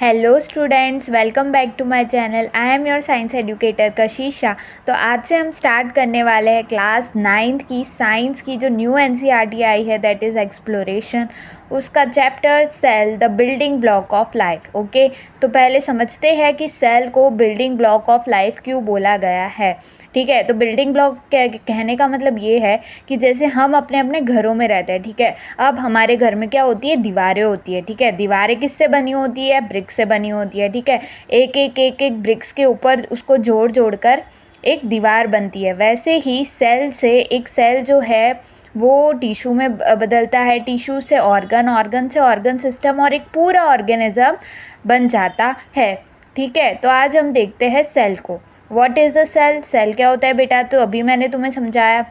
Hello students, welcome back to my channel. I am your science educator Kashisha. तो आज से हम स्टार्ट करने वाले हैं क्लास 9th की साइंस की जो न्यू एनसीईआरटी आई है, दैट इज़ एक्सप्लोरेशन। उसका chapter cell the building block of life. Okay, तो पहले समझते हैं कि सेल को बिल्डिंग ब्लॉक ऑफ लाइफ क्यों बोला गया है। ठीक है, तो बिल्डिंग ब्लॉक कहने का मतलब ये है कि जैसे हम अपने अपने घरों में रहते हैं, ठीक है। अब हमारे घर में क्या होती है, दीवारें होती है, ठीक है। दीवारें किससे बनी होती है, ब्रिक्स से बनी होती है, ठीक है। एक ब्रिक्स के ऊपर उसको जोड़ जोड़ कर एक दीवार बनती है। वैसे ही सेल से एक सेल जो है वो टिश्यू में बदलता है, टिश्यू से ऑर्गन, ऑर्गन से ऑर्गन सिस्टम और एक पूरा ऑर्गेनिज्म बन जाता है। ठीक है, तो आज हम देखते हैं सेल को। What is the cell? Cell क्या होता है बेटा? तो अभी मैंने तुम्हें समझाया।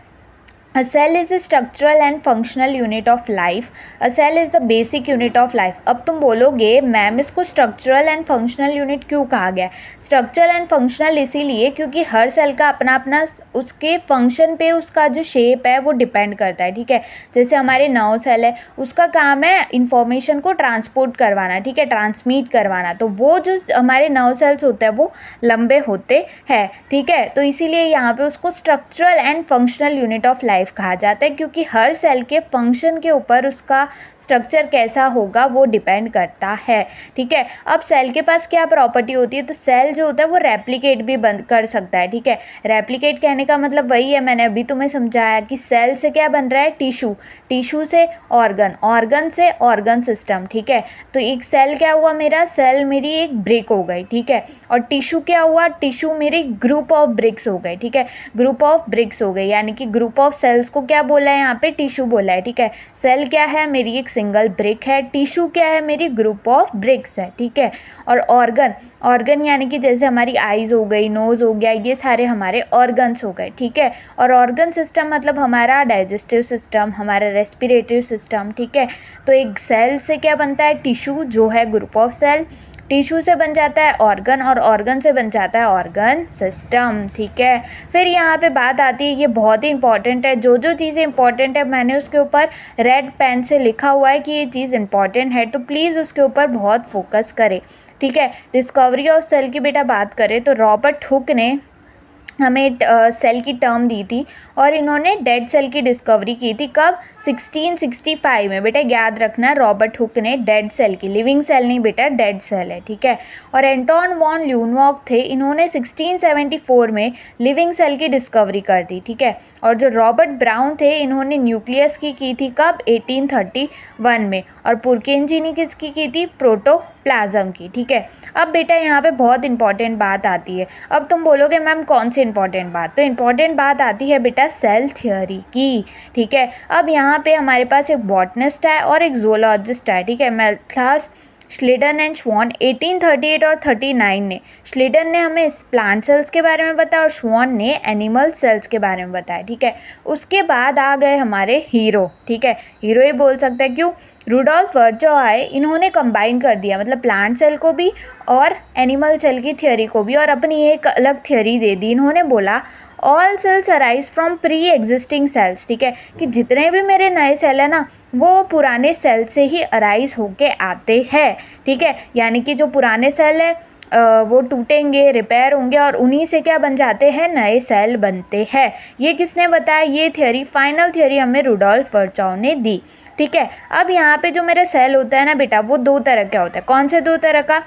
A cell is a structural and functional unit of life. A cell is the basic unit of life. अब तुम बोलोगे मैम इसको स्ट्रक्चरल एंड फंक्शनल यूनिट क्यों कहा गया? स्ट्रक्चरल एंड फंक्शनल इसीलिए क्योंकि हर सेल का अपना अपना उसके फंक्शन पे उसका जो शेप है वो डिपेंड करता है, ठीक है। जैसे हमारे नर्व सेल है, उसका काम है इंफॉर्मेशन को ट्रांसपोर्ट करवाना, ठीक है, ट्रांसमिट करवाना। तो वो जो हमारे नर्व सेल्स होते हैं वो लंबे होते हैं, ठीक है। तो इसीलिए यहाँ पे उसको structural and functional unit of life कहा जाता है, क्योंकि हर सेल के फंक्शन के ऊपर उसका स्ट्रक्चर कैसा होगा वो डिपेंड करता है, ठीक है। अब सेल के पास क्या प्रॉपर्टी होती है? तो सेल जो होता है वो रेप्लिकेट भी बंद कर सकता है, ठीक है। रेप्लिकेट कहने का मतलब वही है, मैंने अभी तुम्हें समझाया कि सेल से क्या बन रहा है, टिश्यू, टिश्यू से ऑर्गन, ऑर्गन से ऑर्गन सिस्टम, ठीक है। तो एक सेल क्या हुआ मेरा? सेल मेरी एक ब्रिक हो गई, ठीक है। और टिश्यू क्या हुआ? टिश्यू मेरी ग्रुप ऑफ ब्रिक्स हो गए, ठीक है। ग्रुप ऑफ ब्रिक्स हो गई, यानी कि ग्रुप ऑफ सेल्स को क्या बोला है यहाँ पे? टिश्यू बोला है, ठीक है। सेल क्या है? मेरी एक सिंगल ब्रिक है। टिश्यू क्या है? मेरी ग्रुप ऑफ ब्रिक्स है, ठीक है। और ऑर्गन, ऑर्गन यानी कि जैसे हमारी आईज हो गई, नोज हो गया, ये सारे हमारे ऑर्गन्स हो गए, ठीक है। और ऑर्गन सिस्टम मतलब हमारा डाइजेस्टिव सिस्टम, हमारा रेस्पिरेटरी सिस्टम, ठीक है। तो एक सेल से क्या बनता है? टिश्यू जो है ग्रुप ऑफ सेल, टिश्यू से बन जाता है ऑर्गन और ऑर्गन से बन जाता है ऑर्गन सिस्टम, ठीक है। फिर यहाँ पे बात आती है, ये बहुत ही इंपॉर्टेंट है, जो जो चीज़ें इंपॉर्टेंट है मैंने उसके ऊपर रेड पेन से लिखा हुआ है कि ये चीज़ इंपॉर्टेंट है, तो प्लीज़ उसके ऊपर बहुत फोकस करें, ठीक है। डिस्कवरी ऑफ सेल की बेटा बात करें तो रॉबर्ट हुक ने हमें सेल की टर्म दी थी और इन्होंने डेड सेल की डिस्कवरी की थी। कब? 1665 में। बेटा याद रखना, रॉबर्ट हुक ने डेड सेल की, लिविंग सेल नहीं बेटा, डेड सेल है, ठीक है। और एंटोन वॉन ल्यूनवॉक थे, इन्होंने 1674 में लिविंग सेल की डिस्कवरी कर दी, ठीक है। और जो रॉबर्ट ब्राउन थे, इन्होंने न्यूक्लियस की थी कब? 1831 में। और पुरकेनजी ने किसकी की थी? प्रोटोप्लाज्म की, ठीक है। अब बेटा यहाँ पे बहुत इंपॉर्टेंट बात आती है। अब तुम बोलोगे मैम कौन सी इंपॉर्टेंट बात? तो इंपॉर्टेंट बात आती है बेटा सेल थ्योरी की, ठीक है। अब यहाँ पे हमारे पास एक बॉटनिस्ट है और एक जोलॉजिस्ट है, ठीक है। मैथ्यूस श्लिडन एंड श्वान 1838 और 39 ने, श्लिडन ने हमें प्लांट सेल्स के बारे में बताया और श्वान ने एनिमल सेल्स के बारे में बताया, ठीक है। उसके बाद आ गए हमारे हीरो, ठीक है। हीरो ही बोल सकते हैं, क्यों? रुडोल्फ वर्चो आए, इन्होंने कंबाइन कर दिया, मतलब प्लांट सेल को भी और एनिमल सेल की थ्योरी को भी, और अपनी एक अलग थ्योरी दे दी। इन्होंने बोला all cells arise from pre existing cells, ठीक है, कि जितने भी मेरे नए सेल है ना वो पुराने सेल से ही अराइज होके आते हैं, ठीक है। यानी कि जो पुराने सेल है वो टूटेंगे, रिपेयर होंगे और उन्हीं से क्या बन जाते हैं? नए सेल बनते हैं। ये किसने बताया? ये थ्योरी, फाइनल थ्योरी हमें रुडोल्फ वर्चो ने दी, ठीक है। अब यहाँ पे जो मेरा सेल होता है ना बेटा, वो दो तरह का होता है। कौन से दो तरह का?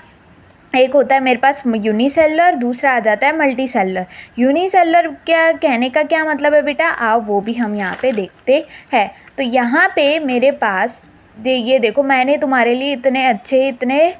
एक होता है मेरे पास यूनिसेलुलर, दूसरा आ जाता है मल्टी सेलुलर। यूनिसेलुलर क्या कहने का क्या मतलब है बेटा? आओ वो भी हम यहाँ पे देखते हैं। तो यहाँ पे मेरे पास ये देखो, मैंने तुम्हारे लिए इतने अच्छे, इतने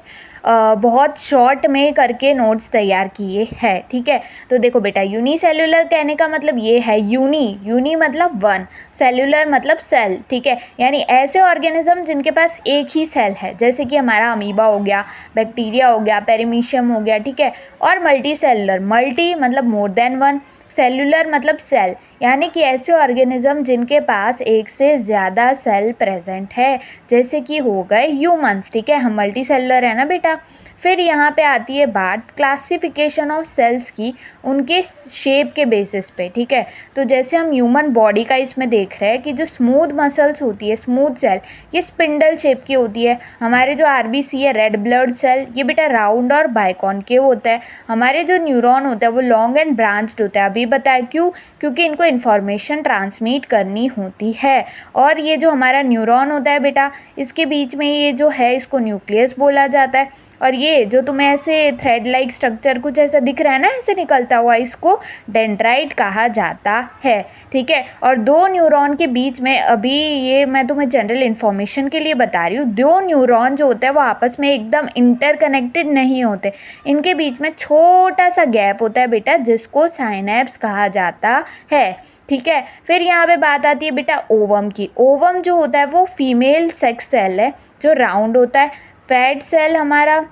बहुत शॉर्ट में करके नोट्स तैयार किए हैं, ठीक है। तो देखो बेटा, यूनिसेलुलर कहने का मतलब ये है, यूनी मतलब वन, सेलुलर मतलब सेल, ठीक है। यानी ऐसे ऑर्गेनिज्म जिनके पास एक ही सेल है, जैसे कि हमारा अमीबा हो गया, बैक्टीरिया हो गया, पेरिमीशियम हो गया, ठीक है। और मल्टी सेलुलर, मल्टी मतलब मोर देन वन, सेलुलर मतलब सेल, यानी कि ऐसे ऑर्गेनिज्म जिनके पास एक से ज़्यादा सेल प्रेजेंट है, जैसे कि हो गए ह्यूमंस, ठीक है, हम मल्टी सेलुलर है ना बेटा। फिर यहाँ पे आती है बात क्लासिफिकेशन ऑफ सेल्स की, उनके शेप के बेसिस पे, ठीक है। तो जैसे हम ह्यूमन बॉडी का इसमें देख रहे हैं कि जो स्मूथ मसल्स होती है, स्मूथ सेल, ये स्पिंडल शेप की होती है। हमारे जो आरबीसी है, रेड ब्लड सेल, ये बेटा राउंड और बाइकॉनकेव होता है। हमारे जो न्यूरॉन होता है वो लॉन्ग एंड ब्रांच्ड होता है। अभी बताया क्यों? क्योंकि इनको इन्फॉर्मेशन ट्रांसमिट करनी होती है। और ये जो हमारा न्यूरॉन होता है बेटा, इसके बीच में ये जो है इसको न्यूक्लियस बोला जाता है। और ये जो तुम्हें ऐसे थ्रेड लाइक स्ट्रक्चर कुछ ऐसा दिख रहा है ना, ऐसे निकलता हुआ, इसको डेंड्राइट कहा जाता है, ठीक है। और दो न्यूरॉन के बीच में, अभी ये मैं तुम्हें जनरल इन्फॉर्मेशन के लिए बता रही हूँ, दो न्यूरॉन जो होते हैं वो आपस में एकदम इंटरकनेक्टेड नहीं होते। इनके बीच में छोटा सा गैप होता है बेटा, जिसको साइनेप्स कहा जाता है, ठीक है। फिर यहाँ पे बात आती है बेटा ओवम की। ओवम जो होता है वो फीमेल सेक्स सेल है जो राउंड होता है। फैट सेल हमारा,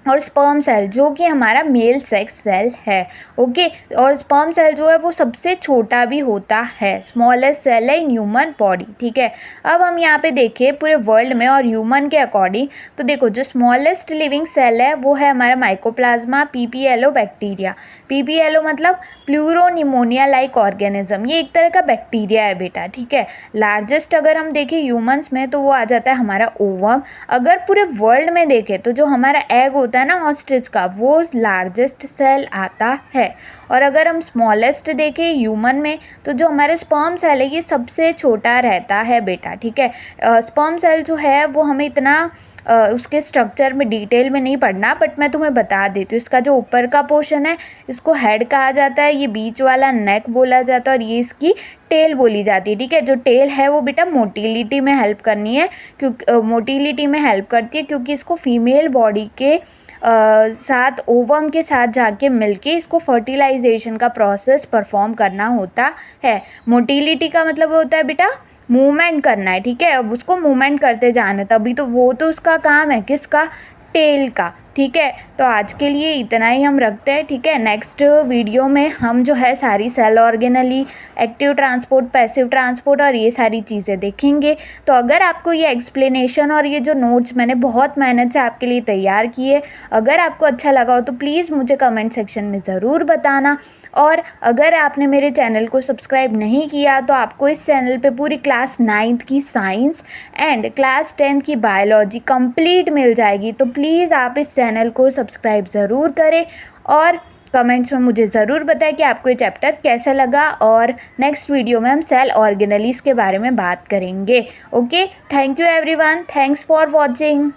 और स्पर्म सेल जो कि हमारा मेल सेक्स सेल है, ओके। और स्पर्म सेल जो है वो सबसे छोटा भी होता है, स्मॉलेस्ट सेल है इन ह्यूमन बॉडी, ठीक है। अब हम यहाँ पे देखें पूरे वर्ल्ड में और ह्यूमन के अकॉर्डिंग, तो देखो जो स्मॉलेस्ट लिविंग सेल है वो है हमारा माइकोप्लाज्मा पीपीएलओ बैक्टीरिया। पीपीएलओ मतलब प्लूरोनिमोनिया लाइक ऑर्गेनिज्म, ये एक तरह का बैक्टीरिया है बेटा, ठीक है। लार्जेस्ट अगर हम देखें ह्यूमंस में तो वो आ जाता है हमारा ओवम। अगर पूरे वर्ल्ड में देखें तो जो हमारा एग होता है ना ऑस्ट्रिच का, वो लार्जेस्ट सेल आता है। और अगर हम स्मॉलेस्ट देखें ह्यूमन में तो जो हमारे स्पर्म सेल है ये सबसे छोटा रहता है बेटा, ठीक है। स्पर्म सेल जो है वो हमें इतना उसके स्ट्रक्चर में डिटेल में नहीं पढ़ना, बट मैं तुम्हें बता देती हूँ। इसका जो ऊपर का पोर्शन है इसको हेड कहा जाता है, ये बीच वाला नेक बोला जाता है, और ये इसकी टेल बोली जाती है, ठीक है। जो टेल है वो बेटा मोटिलिटी में हेल्प करनी है, क्योंकि मोटिलिटी में हेल्प करती है क्योंकि इसको फीमेल बॉडी के साथ ओवम के साथ जाके मिलके इसको फर्टिलाइजेशन का प्रोसेस परफॉर्म करना होता है। मोटिलिटी का मतलब होता है बेटा मूवमेंट करना है, ठीक है। अब उसको मूवमेंट करते जाना है, तभी तो वो तो उसका काम है, किसका? टेल का, ठीक है। तो आज के लिए इतना ही हम रखते हैं, ठीक है। नेक्स्ट वीडियो में हम जो है सारी cell organelle, active transport, passive transport और ये सारी चीज़ें देखेंगे। तो अगर आपको ये एक्सप्लेनेशन और ये जो नोट्स मैंने बहुत मेहनत से आपके लिए तैयार किए, अगर आपको अच्छा लगा हो तो प्लीज़ मुझे कमेंट सेक्शन में ज़रूर बताना। और अगर आपने मेरे चैनल को सब्सक्राइब नहीं किया तो आपको इस चैनल पे पूरी क्लास 9th की साइंस एंड क्लास 10th की बायोलॉजी कंप्लीट मिल जाएगी। तो प्लीज़ आप इस चैनल को सब्सक्राइब ज़रूर करें और कमेंट्स में मुझे ज़रूर बताएं कि आपको ये चैप्टर कैसा लगा। और नेक्स्ट वीडियो में हम सेल ऑर्गेनलीज के बारे में बात करेंगे, okay. Thank you everyone, thanks for watching.